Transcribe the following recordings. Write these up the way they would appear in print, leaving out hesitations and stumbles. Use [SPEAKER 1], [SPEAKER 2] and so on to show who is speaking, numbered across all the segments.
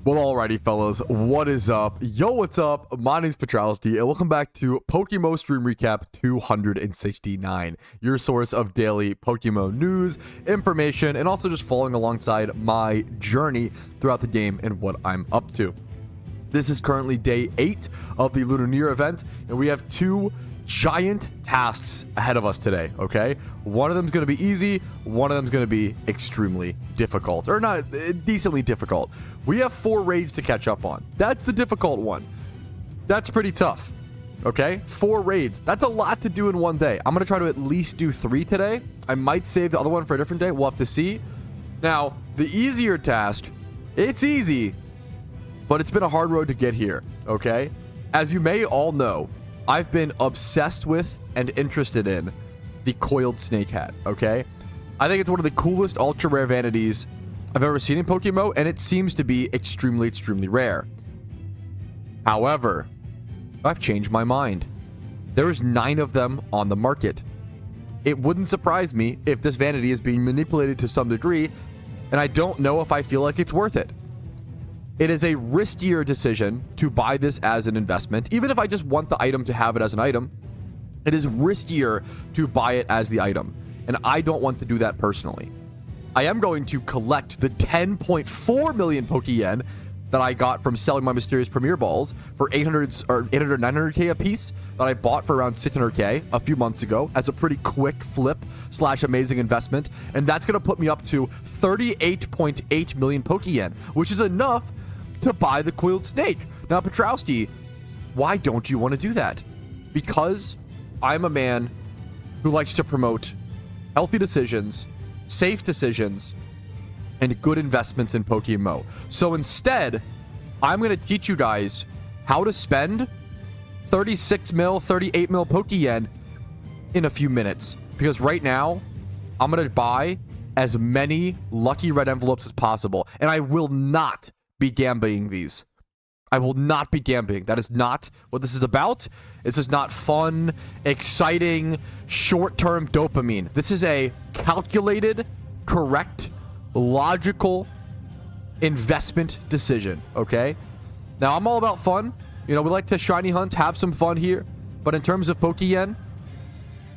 [SPEAKER 1] Well, alrighty, fellas, what is up? Yo, what's up? My name's Patrouski, and welcome back to PokeMMO Stream Recap 269, your source of daily PokeMMO news, information, and also just following alongside my journey throughout the game and what I'm up to. This is currently day 8 of the Lunar New Year event, and we have 2 giant tasks ahead of us today, okay? One of them's going to be easy, one of them's going to be extremely difficult, or not, decently difficult. We have 4 raids to catch up on. That's the difficult one. That's pretty tough, okay? 4 raids. That's a lot to do in one day. I'm going to try to at least do 3 today. I might save the other one for a different day. We'll have to see. Now, the easier task, it's easy, but it's been a hard road to get here, okay? As you may all know, I've been obsessed with and interested in the coiled snake hat, okay? I think it's one of the coolest ultra rare vanities I've ever seen in PokeMMO, and it seems to be extremely, extremely rare. However, I've changed my mind. There's 9 of them on the market. It wouldn't surprise me if this vanity is being manipulated to some degree, and I don't know if I feel like it's worth it. It is a riskier decision to buy this as an investment. Even if I just want the item to have it as an item, it is riskier to buy it as the item. And I don't want to do that personally. I am going to collect the 10.4 million Pokeyen that I got from selling my mysterious Premier Balls for 900k a piece that I bought for around 600k a few months ago as a pretty quick flip / amazing investment. And that's going to put me up to 38.8 million Pokeyen, which is enough to buy the coiled snake. Now, Patrouski, why don't you want to do that? Because I'm a man who likes to promote healthy decisions, safe decisions, and good investments in PokeMMO. So instead, I'm going to teach you guys how to spend 36 mil, 38 mil Pokeyen in a few minutes. Because right now, I'm going to buy as many lucky red envelopes as possible. And I will not be gambling these. I will not be gambling. That is not what this is about. This is not fun, exciting, short-term dopamine. This is a calculated, correct, logical investment decision, okay? Now, I'm all about fun. You know, we like to shiny hunt, have some fun here. But in terms of Pokeyen,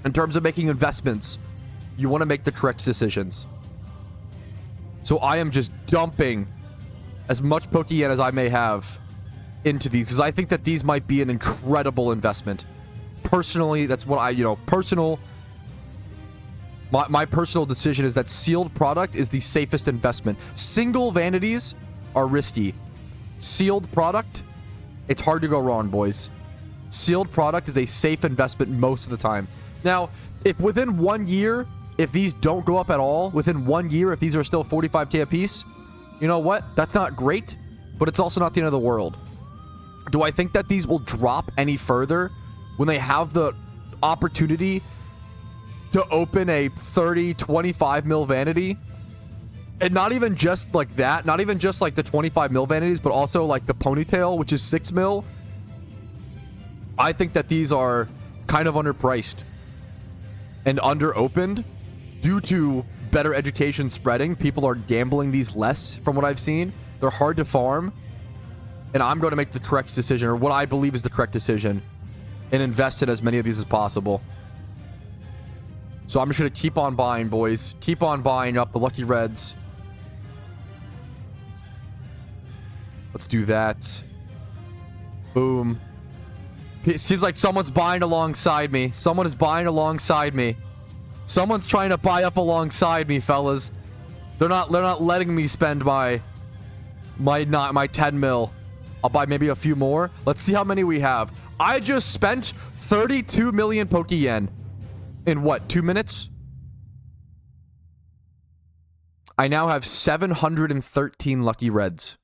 [SPEAKER 1] in terms of making investments, you want to make the correct decisions. So I am just dumping as much Pokeyen as I may have into these, because I think that these might be an incredible investment. Personally, that's what I, my personal decision is that sealed product is the safest investment. Single vanities are risky. Sealed product, it's hard to go wrong, boys. Sealed product is a safe investment most of the time. Now, if within 1 year, if these don't go up at all, within 1 year, if these are still 45k a piece, you know what? That's not great, but it's also not the end of the world. Do I think that these will drop any further when they have the opportunity to open a 30, 25 mil vanity? And not even just like that, not even just like the 25 mil vanities, but also like the ponytail, which is 6 mil. I think that these are kind of underpriced and under-opened due to better education spreading. People are gambling these less from what I've seen. They're hard to farm. And I'm going to make the correct decision, or what I believe is the correct decision, and invest in as many of these as possible. So I'm just going to keep on buying, boys. Keep on buying up the lucky reds. Let's do that. Boom. It seems like someone's buying alongside me. Someone is buying alongside me. Someone's trying to buy up alongside me, fellas. They're not letting me spend my 10 mil. I'll buy maybe a few more. Let's see how many we have. I just spent 32 million Pokeyen in what, 2 minutes? I now have 713 lucky reds.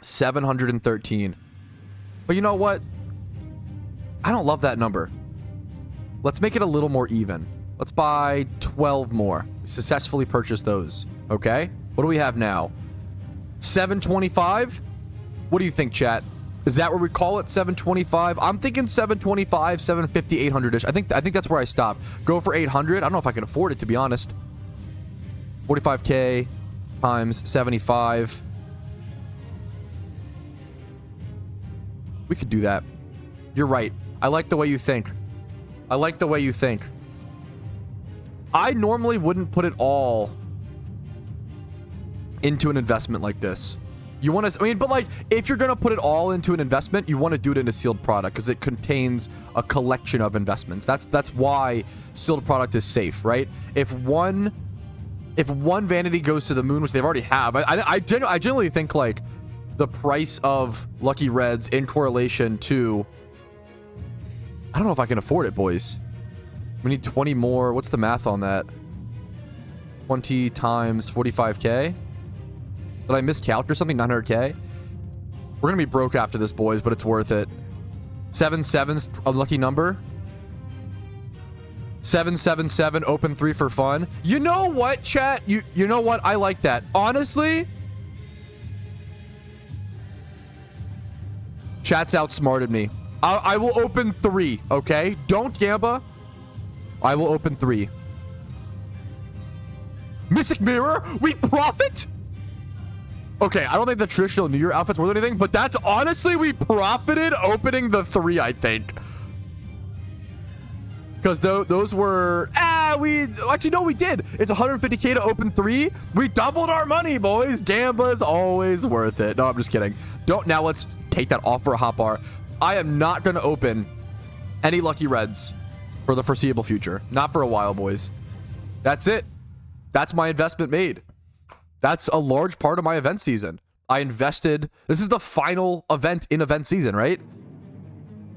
[SPEAKER 1] 713. But you know what? I don't love that number. Let's make it a little more even. Let's buy 12 more. Successfully purchase those. Okay? What do we have now? 725? What do you think, chat? Is that where we call it? 725? I'm thinking 725, 750, 800-ish. I think that's where I stop. Go for 800. I don't know if I can afford it, to be honest. 45k times 75. We could do that. You're right. I like the way you think. I like the way you think. I normally wouldn't put it all into an investment like this. You want to, I mean, but like, if you're going to put it all into an investment, you want to do it in a sealed product because it contains a collection of investments. That's why sealed product is safe, right? If one vanity goes to the moon, which they've already have, I generally think like the price of Lucky Reds in correlation to, I don't know if I can afford it, boys. We need 20 more. What's the math on that? 20 times 45k? Did I miscalculate or something? 900k? We're gonna be broke after this, boys, but it's worth it. 7-7's a lucky number. 777 open 3 for fun. You know what, chat? You know what? I like that. Honestly, chat's outsmarted me. I will open 3, okay? Don't Gamba. I will open 3. Mystic Mirror, we profit? Okay, I don't think the traditional New Year outfit's worth anything, but that's honestly, we profited opening the 3, I think. Because those were, actually, no, we did. It's 150k to open 3. We doubled our money, boys. Gamba's always worth it. No, I'm just kidding. Now let's take that off for a hot bar. I am not going to open any Lucky Reds for the foreseeable future. Not for a while, boys. That's it. That's my investment made. That's a large part of my event season. I invested. This is the final event in event season, right?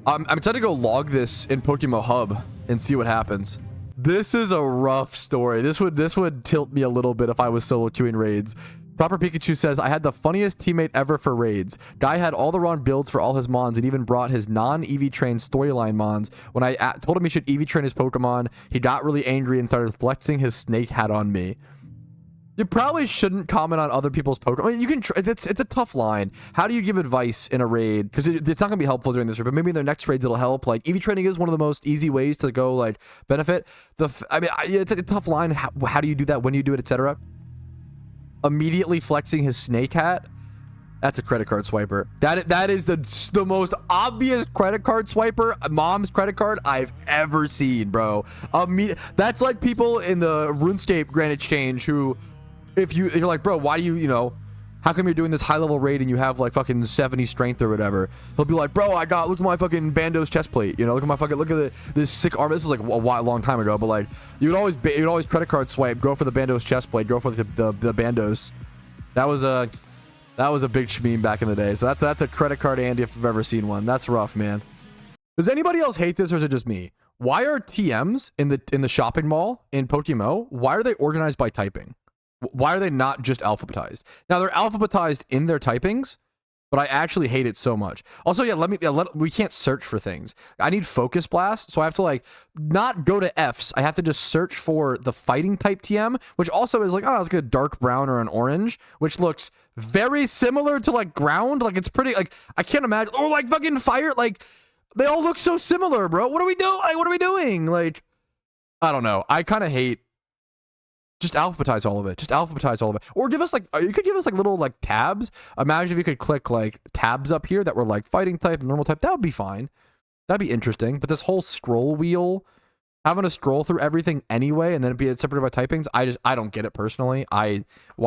[SPEAKER 1] I'm excited to go log this in PokeMMO Hub and see what happens. This is a rough story. This would tilt me a little bit if I was solo queuing raids. Proper Pikachu says, I had the funniest teammate ever for raids. Guy had all the wrong builds for all his mons and even brought his non-EV train storyline mons. When I told him he should EV train his Pokemon, he got really angry and started flexing his snake hat on me. You probably shouldn't comment on other people's Pokemon. I mean, you can. It's a tough line. How do you give advice in a raid? Because it's not gonna be helpful during this raid, but maybe in their next raids it'll help. Like EV training is one of the most easy ways to go like benefit. I mean, it's a tough line. How do you do that? When do you do it, etc. Immediately flexing his snake hat. That's a credit card swiper. That is the most obvious credit card swiper, mom's credit card I've ever seen, bro. That's like people in the RuneScape Grand Exchange who, if you're like, bro, why do you how come you're doing this high level raid and you have like fucking 70 strength or whatever? He'll be like, bro, look at my fucking Bandos chest plate, look at this sick armor. This is like a long time ago, but like you'd always credit card swipe, go for the Bandos chest plate, go for the Bandos. That was a big shmeme back in the day. So that's a credit card Andy if I've ever seen one. That's rough, man. Does anybody else hate this or is it just me? Why are TMs in the shopping mall in PokeMMO? Why are they organized by typing? Why are they not just alphabetized? Now they're alphabetized in their typings, but I actually hate it so much. Also, yeah, we can't search for things. I need Focus Blast, so I have to like not go to F's. I have to just search for the fighting type TM, which also is like, oh, it's like a dark brown or an orange, which looks very similar to like ground. Like it's pretty, like I can't imagine, or like fucking fire. Like they all look so similar, bro. What are we doing? Like, what are we doing? Like, I don't know. I kind of hate. Just alphabetize all of it. Just alphabetize all of it. Or give us like, you could give us like little like tabs. Imagine if you could click like tabs up here that were like fighting type, normal type. That would be fine. That'd be interesting. But this whole scroll wheel, having to scroll through everything anyway and then be separated by typings, I don't get it personally. Why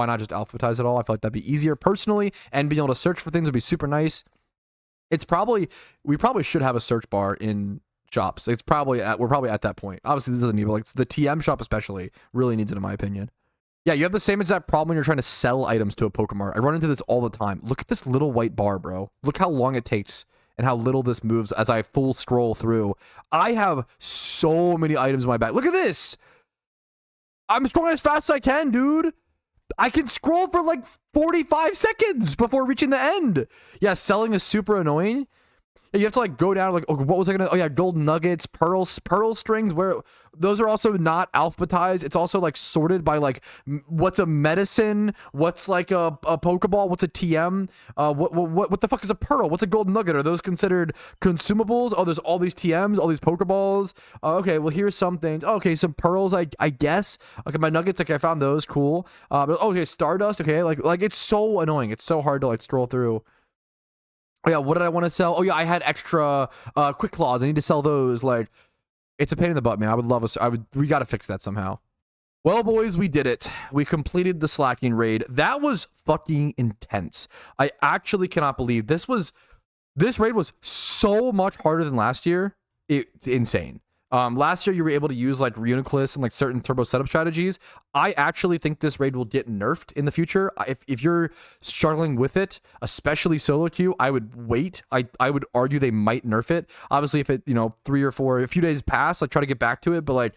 [SPEAKER 1] not just alphabetize it all? I feel like that'd be easier personally, and being able to search for things would be super nice. We probably should have a search bar in shops. We're probably at that point. Obviously this doesn't need, but like the TM shop especially really needs it in my opinion. Yeah, you have the same exact problem when you're trying to sell items to a Pokemon. I run into this all the time. Look at this little white bar, bro. Look how long it takes and how little this moves as I full scroll through. I have so many items in my bag. Look at this. I'm scrolling as fast as I can, dude. I can scroll for like 45 seconds before reaching the end. Yeah, selling is super annoying. You have to like go down like, oh, what was I gonna, oh yeah, gold nuggets, pearl strings, where those are also not alphabetized. It's also like sorted by like what's a medicine, what's like a Pokeball, what's a TM, what the fuck is a pearl, what's a gold nugget? Are those considered consumables? Oh, there's all these TMs, all these Pokeballs. Okay, well here's some things. Okay, some pearls, I guess. Okay, my nuggets, okay, I found those, cool. But okay, Stardust, okay, like it's so annoying. It's so hard to like scroll through. Oh yeah, what did I want to sell? Oh yeah, I had extra quick claws. I need to sell those. Like, it's a pain in the butt, man. I would love us. We got to fix that somehow. Well, boys, we did it. We completed the Slaking raid. That was fucking intense. I actually cannot believe this raid was so much harder than last year. It's insane. Last year you were able to use like Reuniclus and like certain turbo setup strategies. I actually think this raid will get nerfed in the future. If you're struggling with it, especially solo queue, I would wait. I would argue they might nerf it. Obviously, if it, 3 or 4, a few days pass, like try to get back to it. But like,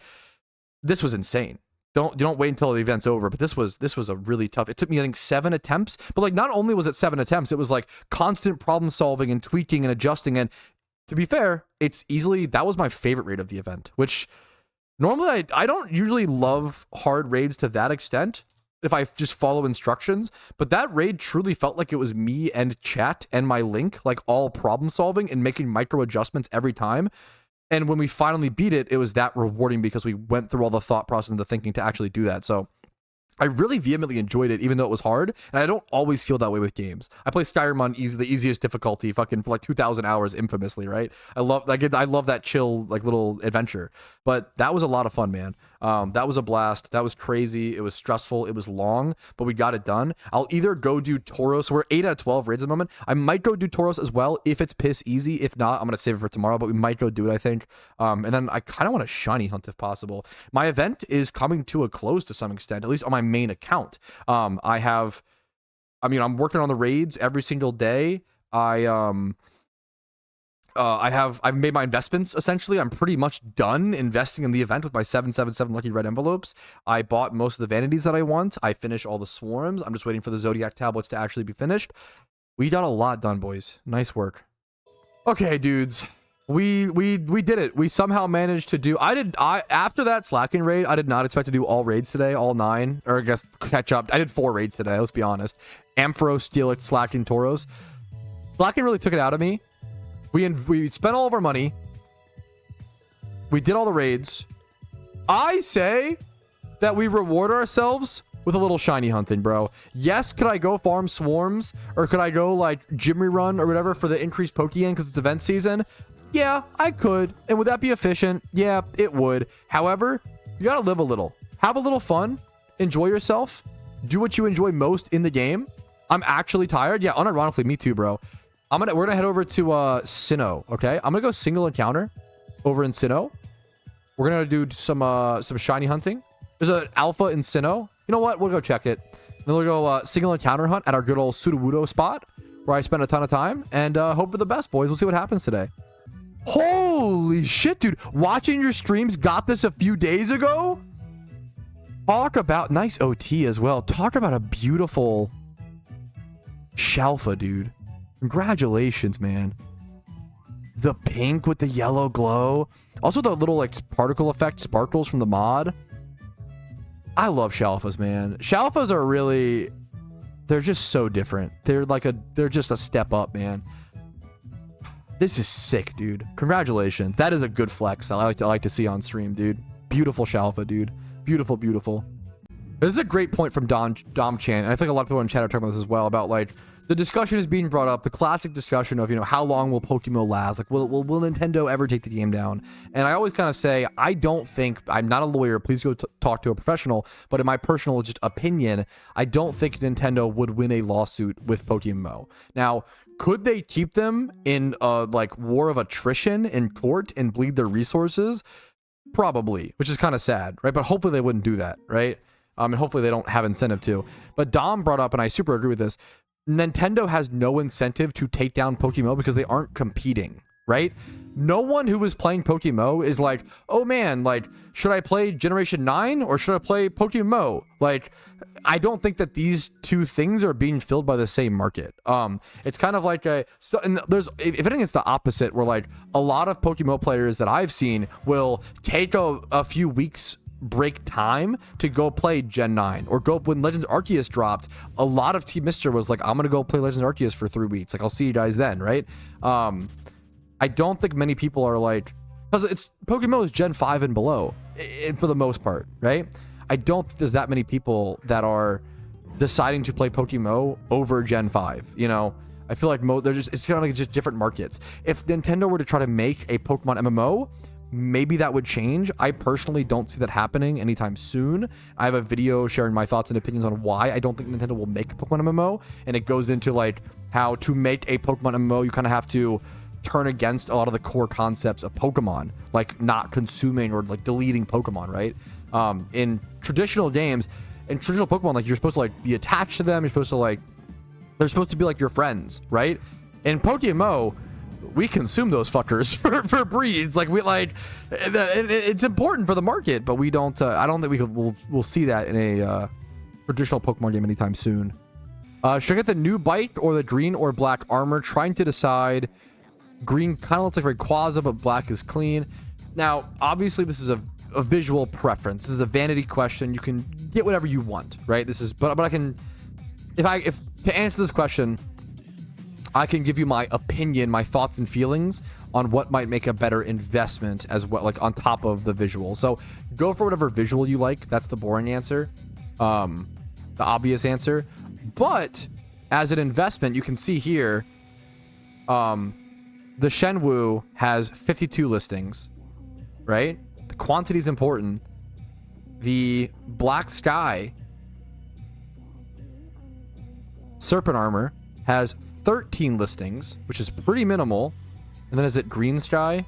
[SPEAKER 1] this was insane. Don't wait until the event's over. But this was a really tough. It took me, I think, 7 attempts. But like, not only was it 7 attempts, it was like constant problem solving and tweaking and adjusting. And to be fair, that was my favorite raid of the event, which normally I don't usually love hard raids to that extent if I just follow instructions, but that raid truly felt like it was me and chat and my link, like all problem solving and making micro adjustments every time. And when we finally beat it, it was that rewarding because we went through all the thought process and the thinking to actually do that. So I really vehemently enjoyed it, even though it was hard. And I don't always feel that way with games. I play Skyrim on the easiest difficulty, fucking for like 2,000 hours, infamously, right? I love that chill, like little adventure. But that was a lot of fun, man. That was a blast. That was crazy. It was stressful. It was long, but we got it done. I'll either go do Tauros. We're 8 out of 12 raids at the moment. I might go do Tauros as well if it's piss easy. If not, I'm gonna save it for tomorrow. But we might go do it, I think. And then I kind of want a shiny hunt if possible. My event is coming to a close to some extent, at least on my main account. I'm working on the raids every single day. I've made my investments, essentially. I'm pretty much done investing in the event with my 777 lucky red envelopes. I bought most of the vanities that I want. I finished all the swarms. I'm just waiting for the zodiac tablets to actually be finished. We got a lot done, boys. Nice work. Okay, dudes. We did it. We somehow managed to do after that Slaking raid, I did not expect to do all raids today, all 9, or I guess catch up. I did 4 raids today, let's be honest. Ampharos, Steelix, Slaking, Tauros. Slaking really took it out of me. We spent all of our money. We did all the raids. I say that we reward ourselves with a little shiny hunting, bro. Yes, could I go farm swarms? Or could I go, like, Jimmy run or whatever for the increased Pokeyen because it's event season? Yeah, I could. And would that be efficient? Yeah, it would. However, you gotta live a little. Have a little fun. Enjoy yourself. Do what you enjoy most in the game. I'm actually tired. Yeah, unironically, me too, bro. We're gonna head over to Sinnoh, okay? I'm gonna go single encounter over in Sinnoh. We're gonna do some shiny hunting. There's an alpha in Sinnoh. You know what? We'll go check it. Then we'll go single encounter hunt at our good old Sudowoodo spot, where I spent a ton of time, and hope for the best, boys. We'll see what happens today. Holy shit, dude! Watching your streams got this a few days ago. Talk about nice OT as well. Talk about a beautiful Shalpha, dude. Congratulations, man. The pink with the yellow glow. Also the little like particle effect sparkles from the mod. I love Shalphas, man. Shalphas are really, they're just so different. They're just a step up, man. This is sick, dude. Congratulations. That is a good flex. I like to see on stream, dude. Beautiful Shalpha, dude. Beautiful, beautiful. This is a great point from Dom Chan, and I think a lot of people in chat are talking about this as well, about like the discussion is being brought up, the classic discussion of, how long will PokeMMO last? Like, will Nintendo ever take the game down? And I always kind of say, I don't think, I'm not a lawyer, please go talk to a professional, but in my personal just opinion, I don't think Nintendo would win a lawsuit with PokeMMO. Now, could they keep them in like war of attrition in court and bleed their resources? Probably, which is kind of sad, right? But hopefully they wouldn't do that, right? And hopefully they don't have incentive to. But Dom brought up, and I super agree with this, Nintendo has no incentive to take down PokeMMO because they aren't competing, right? No one who is playing PokeMMO is like, oh man, like, should I play Generation 9 or should I play PokeMMO? Like, I don't think that these two things are being filled by the same market. It's kind of like and there's, if anything, it's the opposite, where like a lot of PokeMMO players that I've seen will take a few weeks break time to go play Gen 9 or go when Legends Arceus dropped. A lot of Team Mister was like, I'm gonna go play Legends Arceus for 3 weeks, like I'll see you guys then, right? I don't think many people are like, because it's PokeMMO is Gen 5 and below for the most part, right? I don't think there's that many people that are deciding to play PokeMMO over Gen 5, I feel like they're just, it's kind of like just different markets. If Nintendo were to try to make a Pokemon MMO, maybe that would change. I personally don't see that happening anytime soon. I have a video sharing my thoughts and opinions on why I don't think Nintendo will make a Pokemon MMO, and it goes into like how to make a Pokemon MMO, you kind of have to turn against a lot of the core concepts of Pokemon, like not consuming or like deleting Pokemon, right? In traditional games, in traditional Pokemon, like you're supposed to like be attached to them. You're supposed to like, they're supposed to be like your friends, right? In PokeMMO, we consume those fuckers for breeds. Like we like, it's important for the market, but we don't. I don't think we'll see that in a traditional Pokemon game anytime soon. Should I get the new bike or the green or black armor? Trying to decide. Green kind of looks like Rayquaza, but black is clean. Now, obviously, this is a visual preference. This is a vanity question. You can get whatever you want, right? This is, but I can, if to answer this question, I can give you my opinion, my thoughts and feelings on what might make a better investment as well, like on top of the visual. So go for whatever visual you like. That's the boring answer, the obvious answer. But as an investment, you can see here, the Shenwu has 52 listings, right? The quantity is important. The Black Sky Serpent Armor has 13 listings, which is pretty minimal. And then is it Green Sky?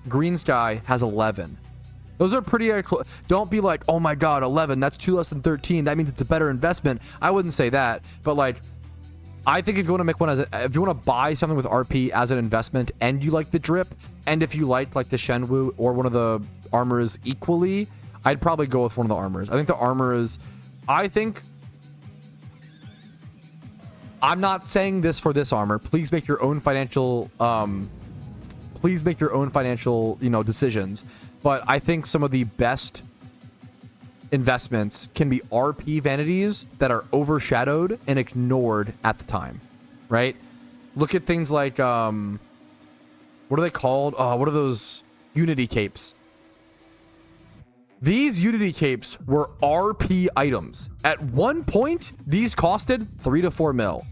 [SPEAKER 1] Green Sky has 11. Those are pretty don't be like, oh my god, 11, that's 2 less than 13, that means it's a better investment. I wouldn't say that, but like, I think if you want to make one if you want to buy something with RP as an investment and you like the drip, and if you like the Shenwu or one of the armors equally, I'd probably go with one of the armors. I think the armor is, I'm not saying this for this armor. Please make your own financial, decisions. But I think some of the best investments can be RP vanities that are overshadowed and ignored at the time, right? Look at things like, what are they called? What are those Unity capes? These Unity capes were RP items. At one point, these costed 3 to 4 mil.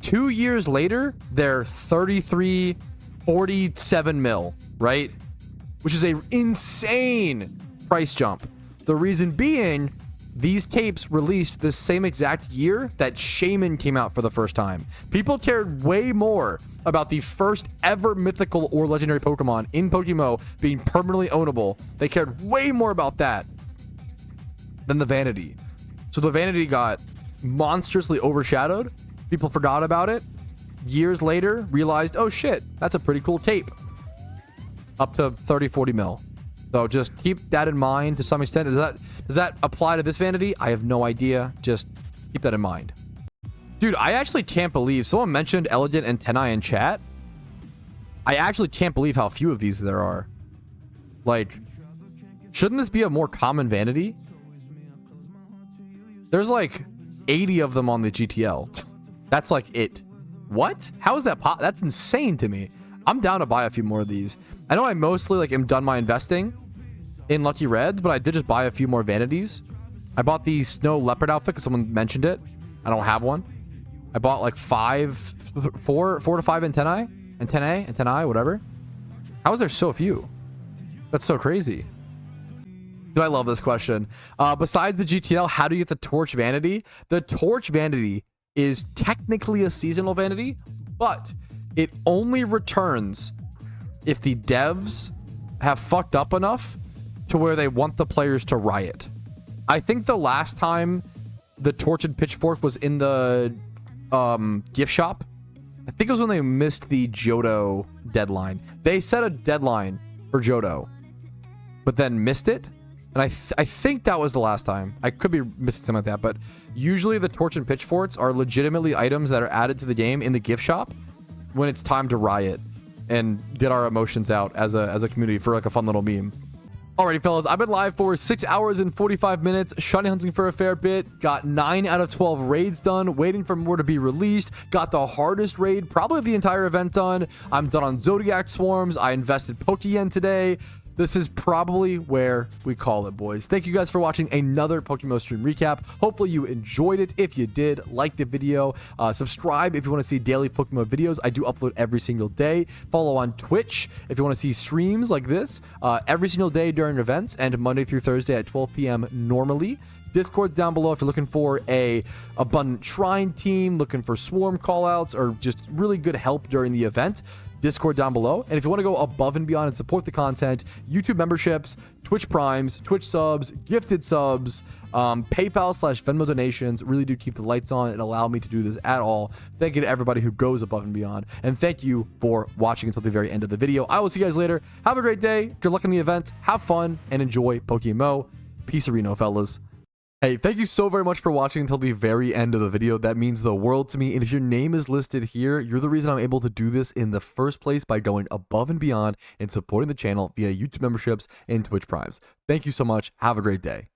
[SPEAKER 1] 2 years later, they're 33, 47 mil, right? Which is a insane price jump. The reason being, these capes released the same exact year that Shaman came out for the first time. People cared way more about the first ever mythical or legendary Pokemon in PokeMMO being permanently ownable. They cared way more about that than the Vanity. So the Vanity got monstrously overshadowed. People forgot about it. Years later, realized, oh shit, that's a pretty cool cape. Up to 30, 40 mil. So just keep that in mind to some extent. Does that apply to this Vanity? I have no idea. Just keep that in mind. Dude, I actually can't believe someone mentioned Elegant Antennae in chat. I actually can't believe how few of these there are. Like, shouldn't this be a more common Vanity? There's like 80 of them on the GTL. That's like it. What? How is that that's insane to me. I'm down to buy a few more of these. I know I mostly like am done my investing in Lucky Reds, but I did just buy a few more Vanities. I bought the Snow Leopard outfit because someone mentioned it. I don't have one. I bought like 4 to 5 antennae, whatever. How is there so few? That's so crazy. Dude, I love this question. Besides the GTL, how do you get the Torch Vanity? The Torch Vanity is technically a seasonal Vanity, but it only returns if the devs have fucked up enough to where they want the players to riot. I think the last time the Torch and Pitchfork was in the gift shop, I think it was when they missed the Johto deadline. They set a deadline for Johto, but then missed it. And I think that was the last time. I could be missing something like that, but usually the Torch and Pitchforks are legitimately items that are added to the game in the gift shop when it's time to riot and get our emotions out as a community for like a fun little meme. Alrighty, fellas, I've been live for 6 hours and 45 minutes, shiny hunting for a fair bit, got 9 out of 12 raids done, waiting for more to be released, got the hardest raid, probably of the entire event done. I'm done on Zodiac Swarms, I invested Pokeyen today, this is probably where we call it, boys. Thank you guys for watching another PokeMMO stream recap. Hopefully you enjoyed it. If you did, like the video, subscribe if you want to see daily PokeMMO videos. I do upload every single day. Follow on Twitch if you want to see streams like this every single day during events, and Monday through Thursday at 12 p.m. normally. Discord's down below if you're looking for a Abundant Shrine team, looking for swarm callouts, or just really good help during the event. Discord down below. And if you want to go above and beyond and support the content, YouTube memberships, Twitch primes, Twitch subs, gifted subs, PayPal/Venmo donations really do keep the lights on and allow me to do this at all. Thank you to everybody who goes above and beyond, and thank you for watching until the very end of the video. I will see you guys later. Have a great day. Good luck in the event. Have fun and enjoy PokeMMO. Peace, Reno, fellas. Hey, thank you so very much for watching until the very end of the video. That means the world to me. And if your name is listed here, you're the reason I'm able to do this in the first place by going above and beyond and supporting the channel via YouTube memberships and Twitch primes. Thank you so much. Have a great day.